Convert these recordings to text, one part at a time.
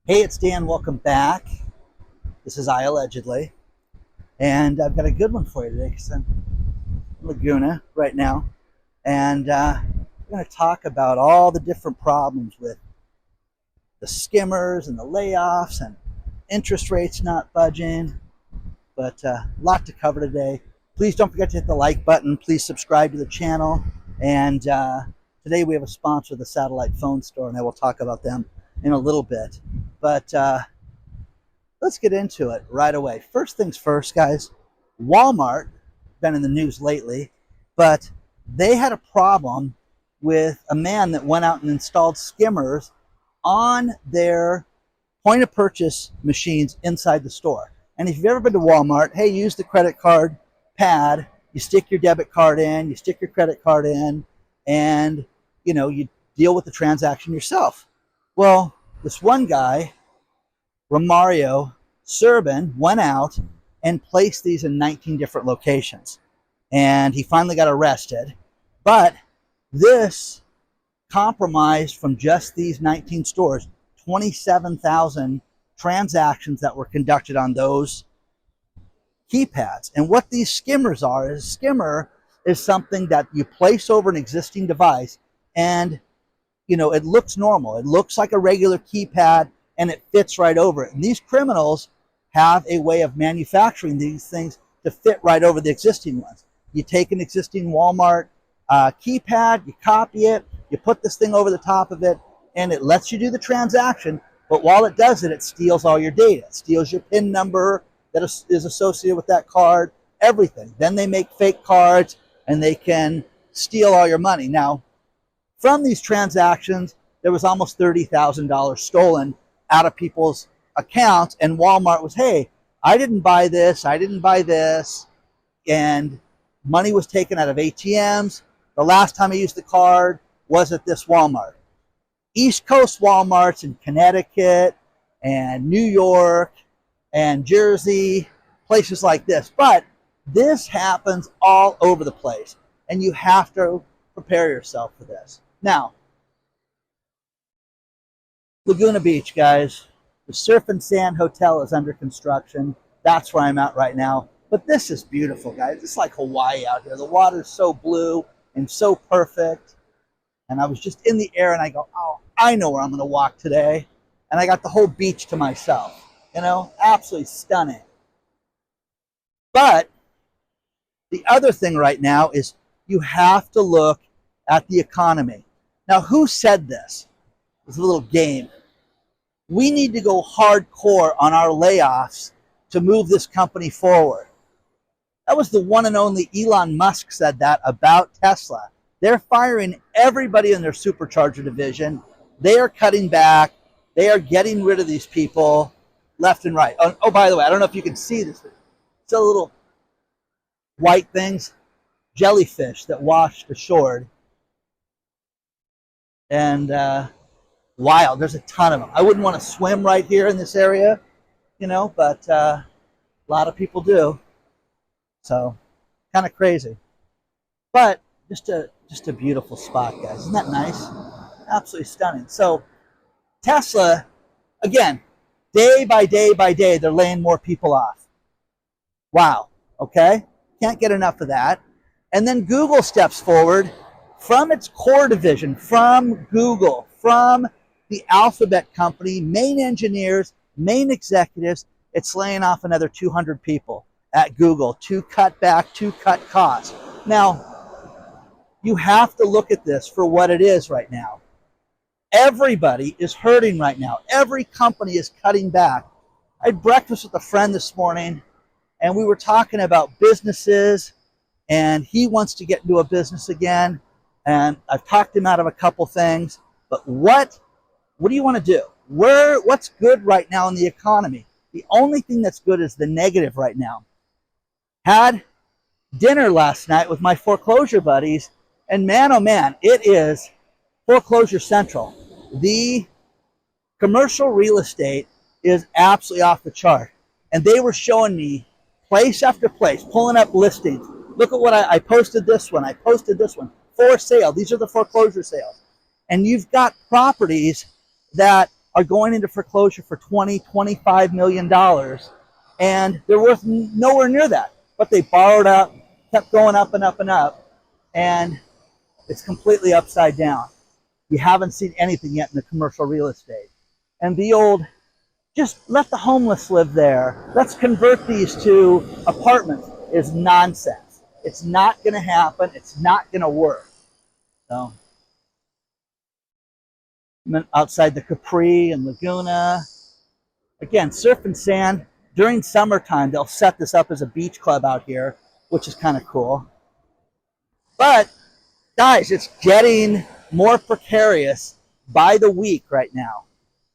Hey, it's Dan. Welcome back. This is iAllegedly, and I've got a good one for you today because I'm in Laguna right now, and we're going to talk about all the different problems with the skimmers and the layoffs and interest rates not budging. But a lot to cover today. Please don't forget to hit the like button. Please subscribe to the channel. And today we have a sponsor, the Satellite Phone Store, and I will talk about them in a little bit. But let's get into it right away. First things first, guys. Walmart, been in the news lately, but they had a problem with a man that went out and installed skimmers on their point of purchase machines inside the store. And if you've ever been to Walmart, hey, use the credit card pad. You stick your debit card in, you stick your credit card in, and you deal with the transaction yourself. Well, this one guy, Romario Serban, went out and placed these in 19 different locations. And he finally got arrested. But this compromised from just these 19 stores 27,000 transactions that were conducted on those keypads. And what these skimmers are, is a skimmer is something that you place over an existing device, and it looks normal. It looks like a regular keypad, and it fits right over it. And these criminals have a way of manufacturing these things to fit right over the existing ones. You take an existing Walmart keypad, you copy it, you put this thing over the top of it, and it lets you do the transaction. But while it does it, it steals all your data. It steals your PIN number that is associated with that card, everything. Then they make fake cards, and they can steal all your money. Now, from these transactions, there was almost $30,000 stolen out of people's accounts, and Walmart was, hey, I didn't buy this, and money was taken out of ATMs. The last time I used the card was at this Walmart. East Coast Walmarts in Connecticut and New York and Jersey, places like this. But this happens all over the place, and you have to prepare yourself for this. Now, Laguna Beach, guys. The Surf and Sand Hotel is under construction. That's where I'm at right now. But this is beautiful, guys. It's like Hawaii out here. The water's so blue and so perfect. And I was just in the air, and I go, oh, I know where I'm going to walk today. And I got the whole beach to myself. Absolutely stunning. But the other thing right now is you have to look at the economy. Now, who said this? It's a little game. We need to go hardcore on our layoffs to move this company forward. That was the one and only Elon Musk said that about Tesla. They're firing everybody in their supercharger division. They are cutting back. They are getting rid of these people left and right. Oh, by the way, I don't know if you can see this. It's a little white things, jellyfish that washed ashore. And wild. There's a ton of them. I wouldn't want to swim right here in this area, but a lot of people do. So, kind of crazy. But just a beautiful spot, guys. Isn't that nice? Absolutely stunning. So, Tesla, again, day by day by day, they're laying more people off. Wow. Okay? Can't get enough of that. And then Google steps forward from its core division, from Google, from the Alphabet company, main engineers, main executives. It's laying off another 200 people at Google to cut back, to cut costs. Now, you have to look at this for what it is right now. Everybody is hurting right now. Every company is cutting back. I had breakfast with a friend this morning, and we were talking about businesses, and he wants to get into a business again, and I've talked him out of a couple things. But what do you want to do? What's good right now in the economy? The only thing that's good is the negative right now. Had dinner last night with my foreclosure buddies, and man, oh man, it is foreclosure central. The commercial real estate is absolutely off the chart. And they were showing me place after place, pulling up listings. Look at what I posted this one. I posted this one. For sale. These are the foreclosure sales. And you've got properties that are going into foreclosure for $20–25 million, and they're worth nowhere near that. But they borrowed up, kept going up and up and up, and it's completely upside down. You haven't seen anything yet in the commercial real estate. And the old, just let the homeless live there, let's convert these to apartments, is nonsense. It's not going to happen. It's not going to work. So, outside the Capri and Laguna, again, surf and sand. During summertime, they'll set this up as a beach club out here, which is kind of cool. But guys, it's getting more precarious by the week right now.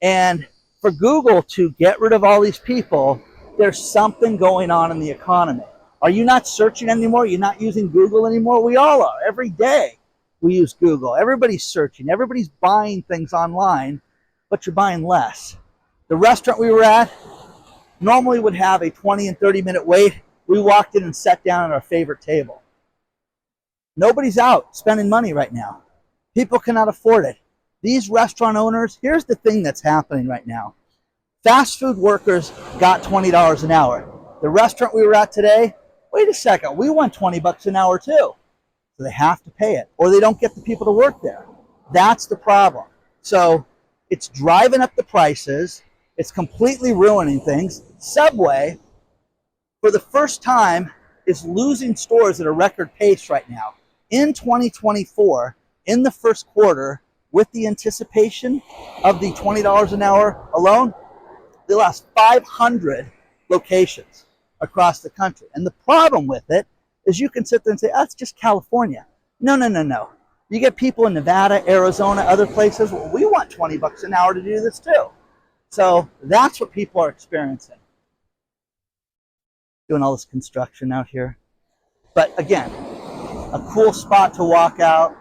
And for Google to get rid of all these people, there's something going on in the economy. Are you not searching anymore? You're not using Google anymore? We all are. Every day we use Google. Everybody's searching. Everybody's buying things online, but you're buying less. The restaurant we were at normally would have a 20 and 30-minute wait. We walked in and sat down at our favorite table. Nobody's out spending money right now. People cannot afford it. These restaurant owners, here's the thing that's happening right now. Fast food workers got $20 an hour. The restaurant we were at today, wait a second, we want $20 an hour too. So they have to pay it, or they don't get the people to work there. That's the problem. So it's driving up the prices. It's completely ruining things. Subway, for the first time, is losing stores at a record pace right now. In 2024, in the first quarter, with the anticipation of the $20 an hour alone, they lost 500 locations across the country. And the problem with it is you can sit there and say, oh, it's just California. No, no, no, no. You get people in Nevada, Arizona, other places, well, we want $20 an hour to do this too. So that's what people are experiencing. Doing all this construction out here. But again, a cool spot to walk out.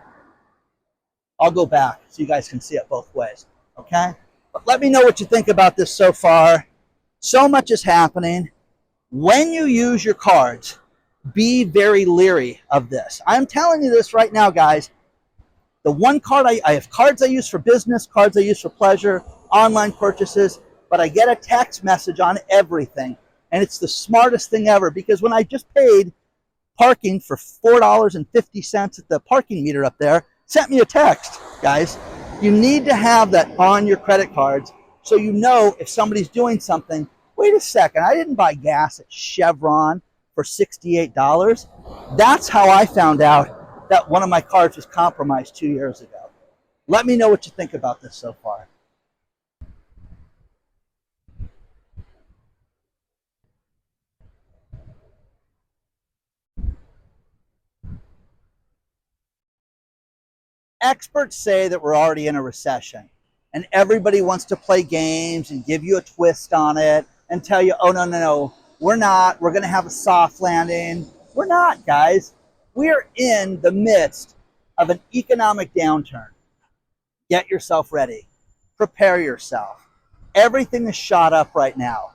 I'll go back so you guys can see it both ways, okay? But let me know what you think about this so far. So much is happening. When you use your cards, be very leery of this. I'm telling you this right now, guys. The one card, I have cards I use for business, cards I use for pleasure, online purchases, but I get a text message on everything. And it's the smartest thing ever, because when I just paid parking for $4.50 at the parking meter up there, sent me a text, guys. You need to have that on your credit cards so you know if somebody's doing something. Wait a second, I didn't buy gas at Chevron for $68. That's how I found out that one of my cards was compromised 2 years ago. Let me know what you think about this so far. Experts say that we're already in a recession, and everybody wants to play games and give you a twist on it and tell you, oh, no, no, no, we're not. We're going to have a soft landing. We're not, guys. We're in the midst of an economic downturn. Get yourself ready. Prepare yourself. Everything is shot up right now.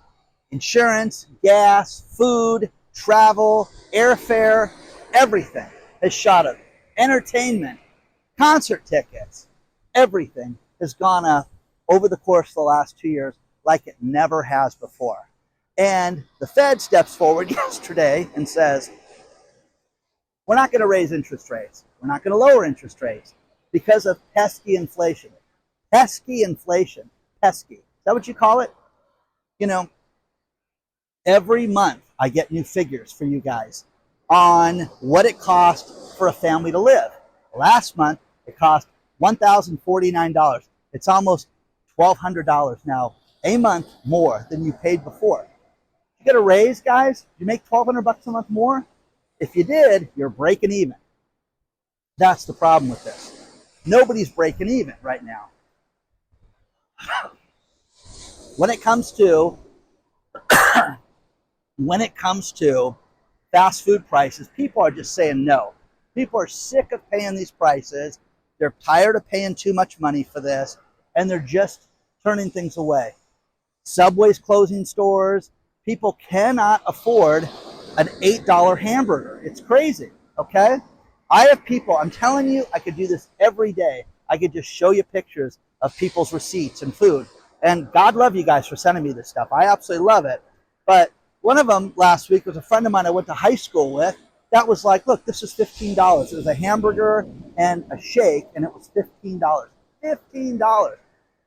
Insurance, gas, food, travel, airfare, everything has shot up. Entertainment, concert tickets, everything has gone up over the course of the last 2 years like it never has before. And the Fed steps forward yesterday and says, we're not going to raise interest rates. We're not going to lower interest rates because of pesky inflation. Pesky inflation. Pesky. Is that what you call it? You know, every month I get new figures for you guys on what it costs for a family to live. Last month, it cost $1,049. It's almost $1,200 now, a month more than you paid before. You get a raise, guys? You make $1,200 a month more? If you did, you're breaking even. That's the problem with this. Nobody's breaking even right now. When it comes to fast food prices, people are just saying no. People are sick of paying these prices. They're tired of paying too much money for this, and they're just turning things away. Subway's closing stores. People cannot afford an $8 hamburger. It's crazy, okay? I have people, I'm telling you, I could do this every day. I could just show you pictures of people's receipts and food. And God love you guys for sending me this stuff. I absolutely love it. But one of them last week was a friend of mine I went to high school with. That was like, look, this is $15. It was a hamburger and a shake, and it was $15. $15.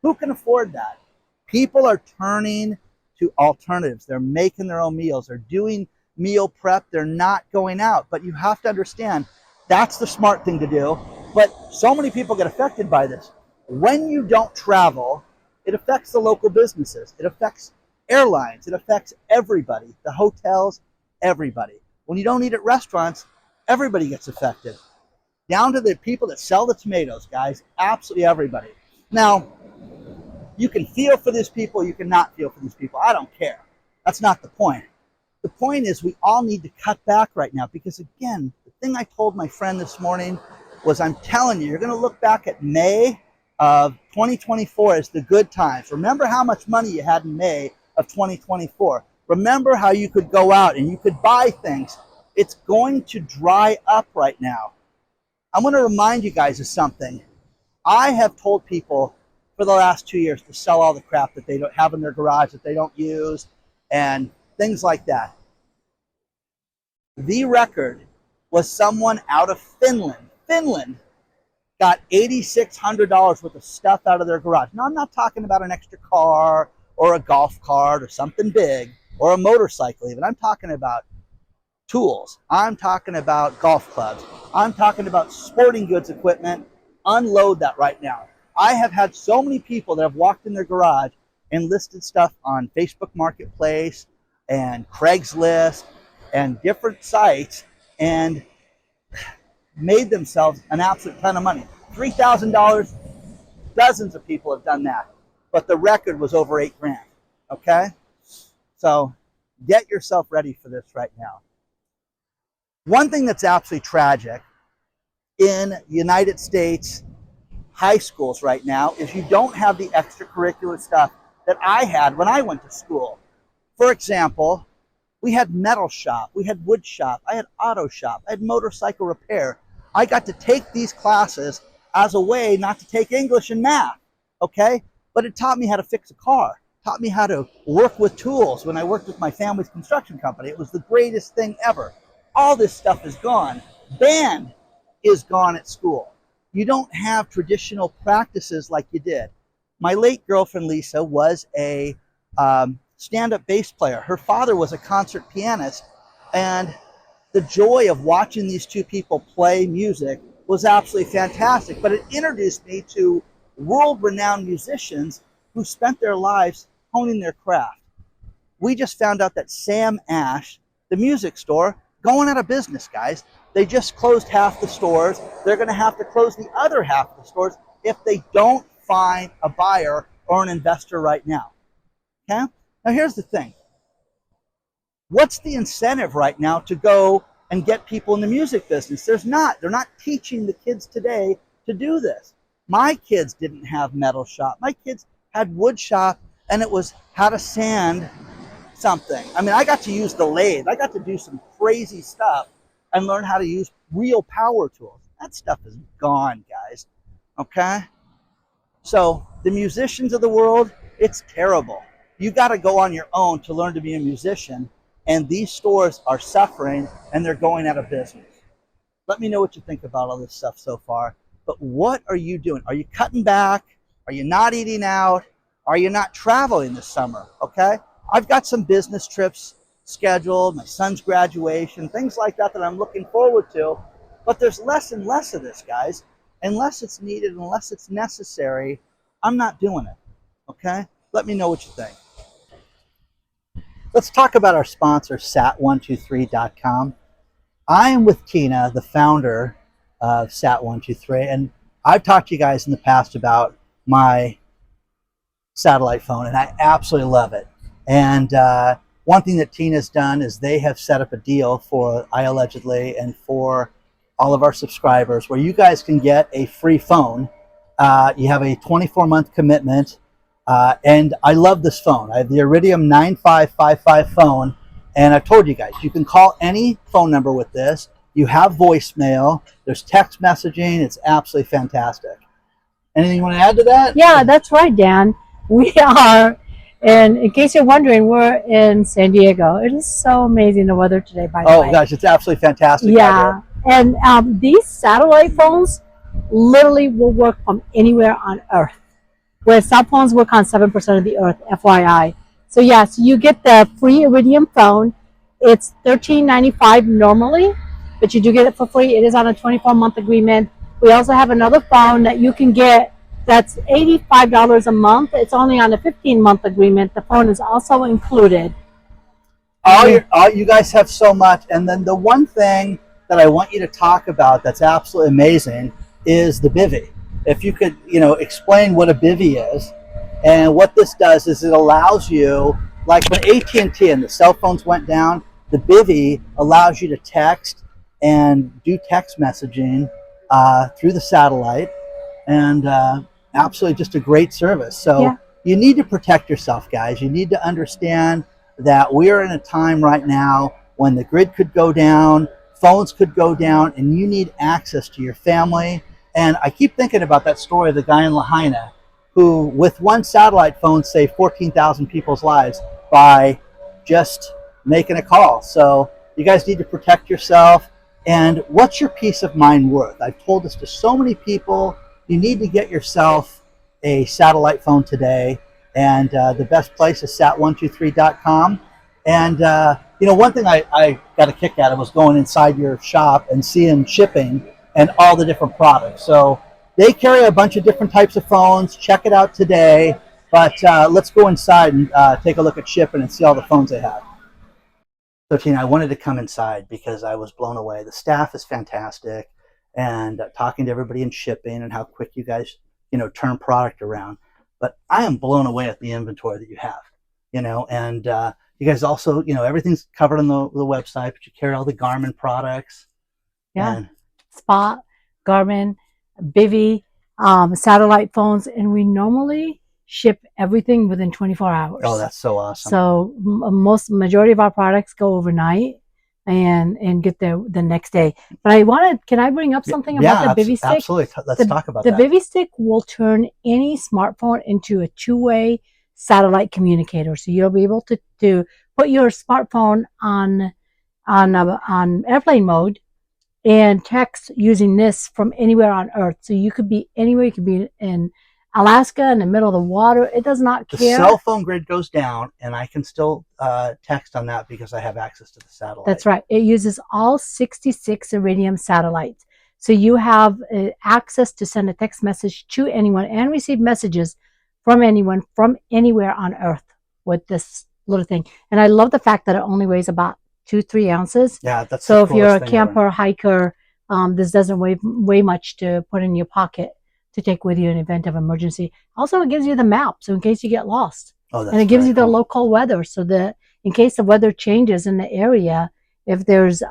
Who can afford that? People are turning to alternatives. They're making their own meals. They're doing meal prep. They're not going out. But you have to understand, that's the smart thing to do. But so many people get affected by this. When you don't travel, it affects the local businesses. It affects airlines. It affects everybody, the hotels, everybody. When you don't eat at restaurants, everybody gets affected. Down to the people that sell the tomatoes, guys, absolutely everybody. Now, you can feel for these people, you cannot feel for these people. I don't care. That's not the point. The point is we all need to cut back right now because, again, the thing I told my friend this morning was, I'm telling you, you're going to look back at May of 2024 as the good times. Remember how much money you had in May of 2024. Remember how you could go out and you could buy things. It's going to dry up right now. I'm going to remind you guys of something. I have told people for the last 2 years to sell all the crap that they don't have in their garage, that they don't use, and things like that. The record was someone out of Finland. Finland got $8,600 worth of stuff out of their garage. Now, I'm not talking about an extra car or a golf cart or something big or a motorcycle even. I'm talking about tools. I'm talking about golf clubs. I'm talking about sporting goods equipment. Unload that right now. I have had so many people that have walked in their garage and listed stuff on Facebook Marketplace and Craigslist and different sites and made themselves an absolute ton of money. $3,000, dozens of people have done that. But the record was over $8,000. Okay? So get yourself ready for this right now. One thing that's absolutely tragic in United States high schools right now is you don't have the extracurricular stuff that I had when I went to school. For example, we had metal shop, we had wood shop, I had auto shop, I had motorcycle repair. I got to take these classes as a way not to take English and math, okay? But it taught me how to fix a car, taught me how to work with tools when I worked with my family's construction company. It was the greatest thing ever. All this stuff is gone. Band is gone at school. You don't have traditional practices like you did. My late girlfriend, Lisa, was a stand-up bass player. Her father was a concert pianist, and the joy of watching these two people play music was absolutely fantastic. But it introduced me to world-renowned musicians who spent their lives honing their craft. We just found out that Sam Ash, the music store, going out of business, guys. They just closed half the stores. They're going to have to close the other half of the stores if they don't find a buyer or an investor right now. Okay? Now here's the thing. What's the incentive right now to go and get people in the music business? There's not. They're not teaching the kids today to do this. My kids didn't have metal shop. My kids had wood shop, and it was how to sand something. I mean, I got to use the lathe. I got to do some crazy stuff and learn how to use real power tools. That stuff is gone, guys. Okay? So the musicians of the world, it's terrible. You got to go on your own to learn to be a musician, and these stores are suffering and they're going out of business. Let me know what you think about all this stuff so far. But what are you doing? Are you cutting back? Are you not eating out? Are you not traveling this summer? Okay? I've got some business trips scheduled, my son's graduation, things like that I'm looking forward to. But there's less and less of this, guys. Unless it's needed, unless it's necessary, I'm not doing it. Okay? Let me know what you think. Let's talk about our sponsor, sat123.com. I am with Tina, the founder of Sat123, and I've talked to you guys in the past about my satellite phone, and I absolutely love it. And one thing that Tina's done is they have set up a deal for iAllegedly and for all of our subscribers where you guys can get a free phone. You have a 24-month commitment, and I love this phone. I have the Iridium 9555 phone, and I've told you guys, you can call any phone number with this. You have voicemail. There's text messaging. It's absolutely fantastic. Anything you want to add to that? Yeah, that's right, Dan. We are, and in case you're wondering, we're in San Diego. It is so amazing the weather today, by the Oh way. gosh, it's absolutely fantastic out here. Yeah, and these satellite phones literally will work from anywhere on Earth, where cell phones work on 7% of the Earth, FYI. So yes, you get the free Iridium phone. It's $13.95 normally, but you do get it for free. It is on a 24-month agreement. We also have another phone that you can get that's $85 a month. It's only on a 15-month agreement. The phone is also included. All you guys have so much. And then the one thing that I want you to talk about that's absolutely amazing is the bivy. If you could, explain what a bivy is, and what this does is it allows you, like when AT&T and the cell phones went down, the bivy allows you to text and do text messaging through the satellite, and absolutely just a great service. So Yeah. you need to protect yourself, guys. You need to understand that we are in a time right now when the grid could go down, phones could go down, and you need access to your family. And I keep thinking about that story of the guy in Lahaina who, with one satellite phone, saved 14,000 people's lives by just making a call. So you guys need to protect yourself. And what's your peace of mind worth? I've told this to so many people. You need to get yourself a satellite phone today. And the best place is sat123.com. And, one thing I got a kick out of was going inside your shop and seeing shipping and all the different products. So they carry a bunch of different types of phones. Check it out today. But let's go inside and take a look at shipping and see all the phones they have. So, Tina, I wanted to come inside because I was blown away. The staff is fantastic, and talking to everybody in shipping and how quick you guys, turn product around. But I am blown away at the inventory that you have, and you guys also, everything's covered on the website, but you carry all the Garmin products. Yeah. And Spot, Garmin, Bivy, satellite phones, and we normally ship everything within 24 hours. oh, that's so awesome. So majority of our products go overnight and get there the next day. But can I bring up something about the Bivy stick? Absolutely. Let's talk about The that. Bivy stick will turn any smartphone into a two-way satellite communicator. So you'll be able to put your smartphone on airplane mode and text using this from anywhere on Earth. So you could be anywhere. You could be in Alaska, in the middle of the water. It does not care. The cell phone grid goes down, and I can still text on that because I have access to the satellite. That's right. It uses all 66 Iridium satellites. So you have access to send a text message to anyone and receive messages from anyone from anywhere on Earth with this little thing. And I love the fact that it only weighs about 2-3 ounces. Yeah, that's so. If you're a camper, hiker, this doesn't weigh much to put in your pocket to take with you in event of emergency. Also, it gives you the map, so in case you get lost. Oh, that's and it gives you the cool. local weather, so that in case the weather changes in the area, if there's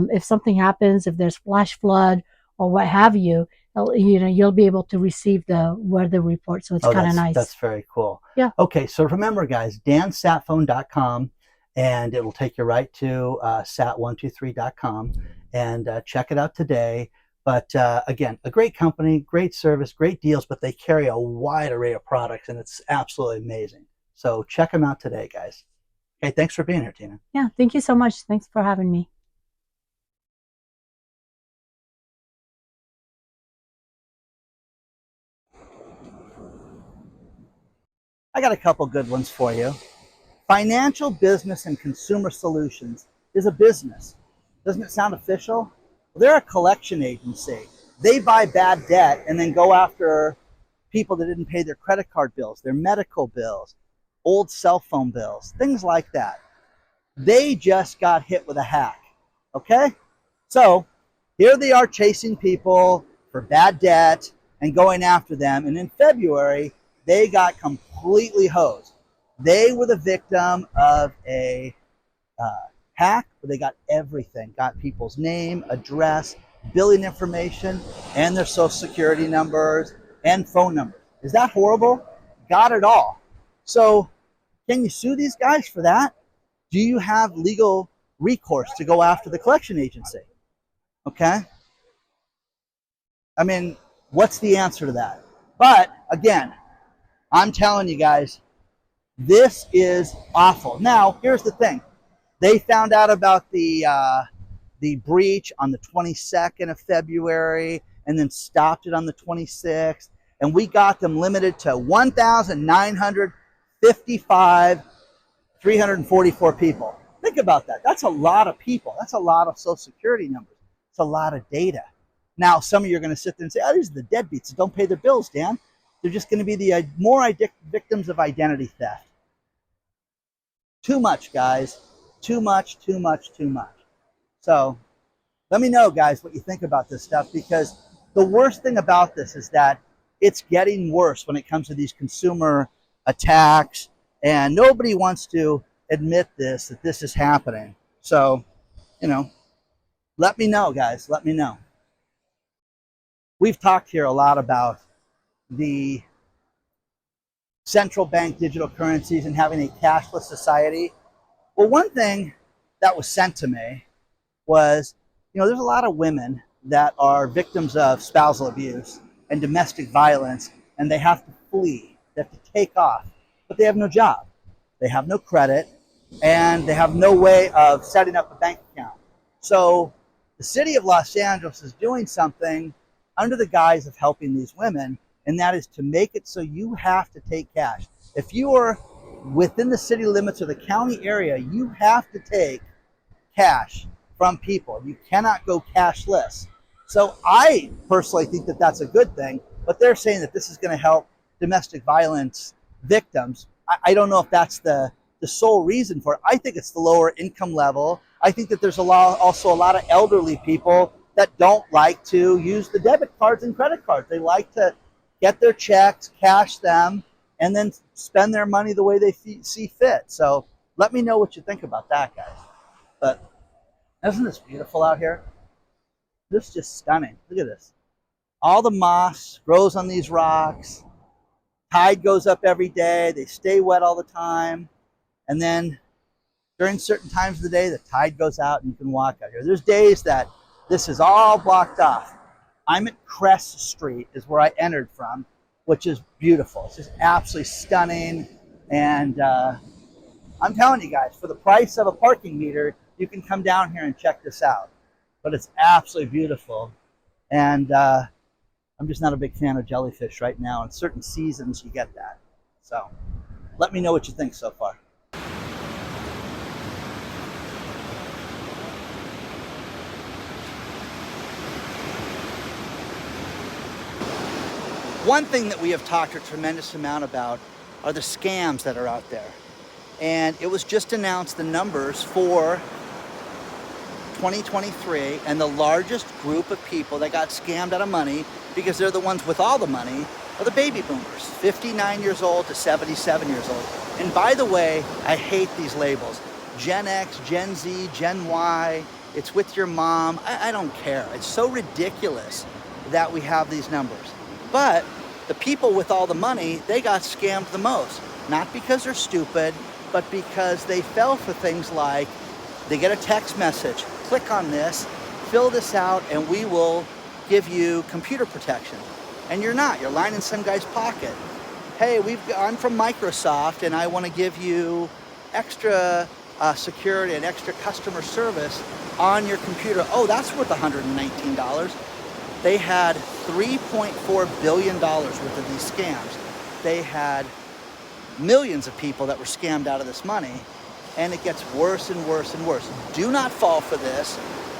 if something happens, if there's flash flood or what have you, you'll be able to receive the weather report. So it's kind of nice. That's very cool. Yeah. Okay, so remember, guys, dansatphone.com, and it will take you right to sat123.com, and check it out today. But again, a great company, great service, great deals, but they carry a wide array of products, and it's absolutely amazing. So check them out today, guys. Okay, thanks for being here, Tina. Yeah, thank you so much. Thanks for having me. I got a couple good ones for you. Financial business and consumer solutions is a business. Doesn't it sound official? Well, they're a collection agency. They buy bad debt and then go after people that didn't pay their credit card bills, their medical bills, old cell phone bills, things like that. They just got hit with a hack. Okay? So here they are chasing people for bad debt and going after them. And in February, they got completely hosed. They were the victim of a hack where they got everything, got people's name, address, billing information, and their social security numbers and phone numbers. Is that horrible? Got it all. So can you sue these guys for that? Do you have legal recourse to go after the collection agency? Okay. I mean, what's the answer to that? But again, I'm telling you guys, this is awful. Now, here's the thing. They found out about the breach on the 22nd of February and then stopped it on the 26th. And we got them limited to 1,955, 344 people. Think about that. That's a lot of people. That's a lot of Social Security numbers. It's a lot of data. Now, some of you are going to sit there and say, oh, these are the deadbeats that don't pay their bills, Dan. They're just going to be the more victims of identity theft. Too much, guys. Too much, too much, too much. So let me know, guys, what you think about this stuff, because the worst thing about this is that it's getting worse when it comes to these consumer attacks, and nobody wants to admit that this is happening. So, let me know, guys. Let me know. We've talked here a lot about the central bank digital currencies and having a cashless society. Well, one thing that was sent to me was, there's a lot of women that are victims of spousal abuse and domestic violence, and they have to flee. They have to take off, but they have no job. They have no credit, and they have no way of setting up a bank account. So the city of Los Angeles is doing something under the guise of helping these women, and that is to make it so you have to take cash. If you are within the city limits or the county area, you have to take cash from people. You cannot go cashless. So I personally think that that's a good thing, but they're saying that this is going to help domestic violence victims. I don't know if that's the sole reason for it. I think it's the lower income level. I think that there's also a lot of elderly people that don't like to use the debit cards and credit cards. They like to get their checks, cash them, and then spend their money the way they see fit. So let me know what you think about that, guys. But isn't this beautiful out here? This is just stunning. Look at this. All the moss grows on these rocks. Tide goes up every day. They stay wet all the time. And then during certain times of the day, the tide goes out and you can walk out here. There's days that this is all blocked off. I'm at Crest Street is where I entered from, which is beautiful. It's just absolutely stunning. And I'm telling you guys, for the price of a parking meter, you can come down here and check this out. But it's absolutely beautiful. And I'm just not a big fan of jellyfish right now. In certain seasons, you get that. So let me know what you think so far. One thing that we have talked a tremendous amount about are the scams that are out there. And it was just announced the numbers for 2023, and the largest group of people that got scammed out of money, because they're the ones with all the money, are the baby boomers, 59 years old to 77 years old. And by the way, I hate these labels. Gen X, Gen Z, Gen Y, it's with your mom. I don't care. It's so ridiculous that we have these numbers. But the people with all the money, they got scammed the most. Not because they're stupid, but because they fell for things like, they get a text message, click on this, fill this out, and we will give you computer protection. And you're not, you're lying in some guy's pocket. Hey, I'm from Microsoft and I want to give you extra security and extra customer service on your computer. Oh, that's worth $119. They had $3.4 billion worth of these scams. They had millions of people that were scammed out of this money, and it gets worse and worse and worse. Do not fall for this.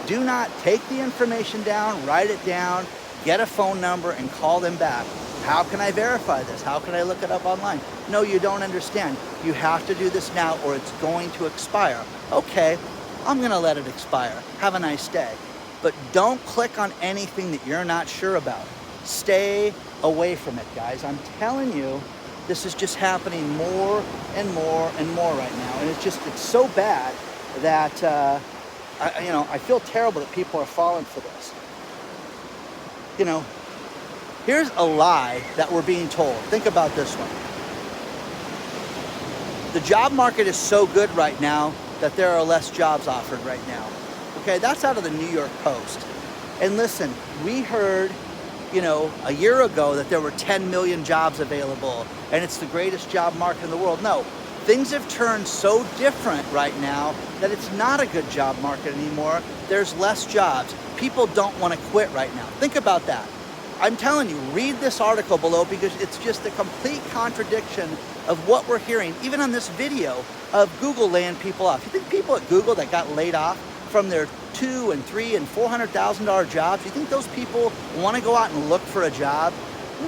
Do not take the information down, write it down, get a phone number and call them back. How can I verify this? How can I look it up online? No, you don't understand. You have to do this now or it's going to expire. Okay, I'm gonna let it expire. Have a nice day. But don't click on anything that you're not sure about. Stay away from it, guys. I'm telling you, this is just happening more and more and more right now. And it's so bad that, I feel terrible that people are falling for this. Here's a lie that we're being told. Think about this one. The job market is so good right now that there are less jobs offered right now. Okay, that's out of the New York Post. And listen, we heard a year ago that there were 10 million jobs available and it's the greatest job market in the world. No, things have turned so different right now that it's not a good job market anymore. There's less jobs. People don't want to quit right now. Think about that. I'm telling you, read this article below because it's just a complete contradiction of what we're hearing, even on this video of Google laying people off. You think people at Google that got laid off from their $200,000 and $300,000 and $400,000 jobs, you think those people want to go out and look for a job?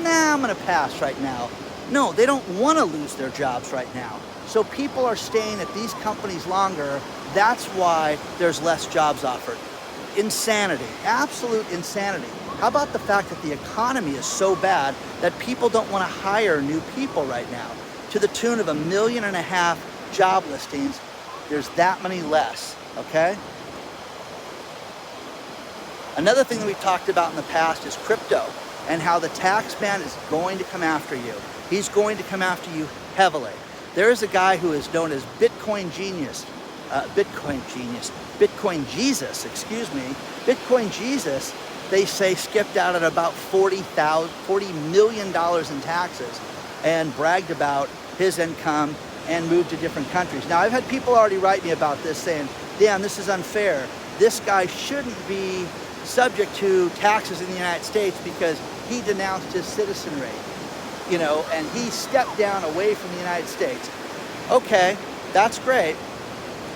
Nah, I'm gonna pass right now. No, they don't want to lose their jobs right now. So people are staying at these companies longer. That's why there's less jobs offered. Insanity, absolute insanity. How about the fact that the economy is so bad that people don't want to hire new people right now? To the tune of 1.5 million job listings, there's that many less, okay? Another thing that we've talked about in the past is crypto and how the tax man is going to come after you. He's going to come after you heavily. There is a guy who is known as Bitcoin Jesus, excuse me. Bitcoin Jesus, they say, skipped out at about $40 million in taxes and bragged about his income and moved to different countries. Now, I've had people already write me about this saying, damn, this is unfair. This guy shouldn't be subject to taxes in the United States because he denounced his citizenry, and he stepped down away from the United States. Okay, that's great,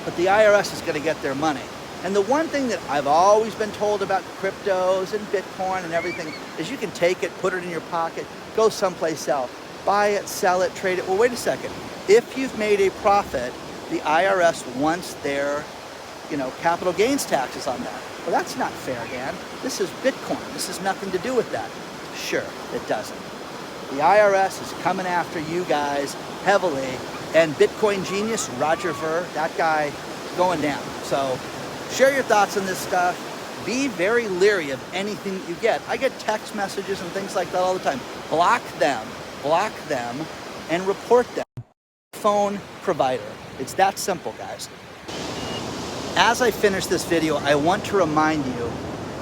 but the IRS is going to get their money. And the one thing that I've always been told about cryptos and Bitcoin and everything is you can take it, put it in your pocket, go someplace else, buy it, sell it, trade it. Well, wait a second. If you've made a profit, the IRS wants their, capital gains taxes on that. Well, that's not fair, Dan. This is Bitcoin. This has nothing to do with that. Sure, it doesn't. The IRS is coming after you guys heavily, and Bitcoin genius, Roger Ver, that guy, going down. So share your thoughts on this stuff. Be very leery of anything that you get. I get text messages and things like that all the time. Block them, and report them. Phone provider. It's that simple, guys. As I finish this video, I want to remind you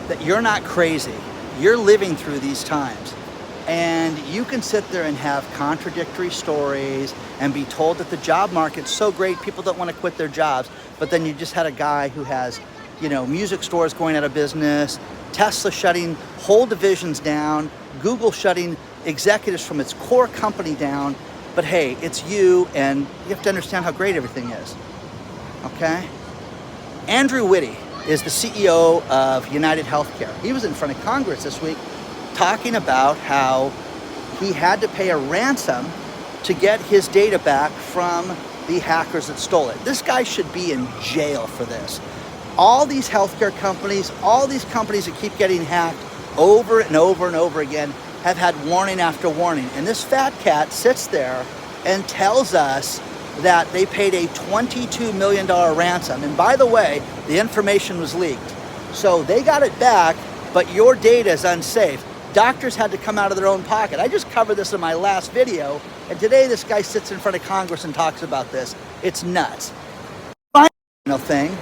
that you're not crazy. You're living through these times. And you can sit there and have contradictory stories and be told that the job market's so great, people don't want to quit their jobs. But then you just had a guy who has, music stores going out of business, Tesla shutting whole divisions down, Google shutting executives from its core company down. But hey, it's you, and you have to understand how great everything is, okay? Andrew Whitty is the CEO of United Healthcare. He was in front of Congress this week talking about how he had to pay a ransom to get his data back from the hackers that stole it. This guy should be in jail for this. All these healthcare companies, all these companies that keep getting hacked over and over and over again have had warning after warning. And this fat cat sits there and tells us that they paid a $22 million ransom. And by the way, the information was leaked. So they got it back, but your data is unsafe. Doctors had to come out of their own pocket. I just covered this in my last video, and today this guy sits in front of Congress and talks about this. It's nuts. Final thing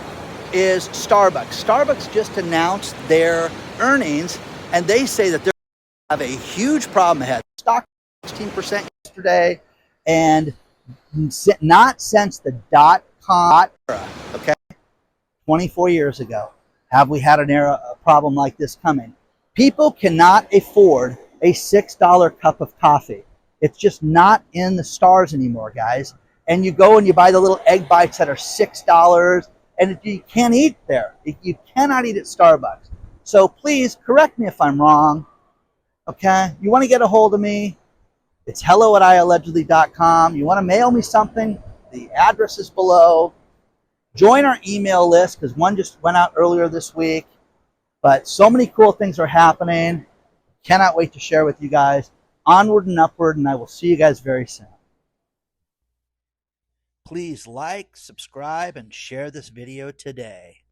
is Starbucks. Starbucks just announced their earnings, and they say that they're going to have a huge problem ahead. Stock 16% yesterday, and not since the dot-com era, okay? 24 years ago, have we had a problem like this coming. People cannot afford a $6 cup of coffee. It's just not in the stars anymore, guys. And you go and you buy the little egg bites that are $6, and you can't eat there. You cannot eat at Starbucks. So please correct me if I'm wrong, okay? You want to get a hold of me? It's hello@iallegedly.com. You want to mail me something? The address is below. Join our email list because one just went out earlier this week. But so many cool things are happening. Cannot wait to share with you guys. Onward and upward, and I will see you guys very soon. Please like, subscribe, and share this video today.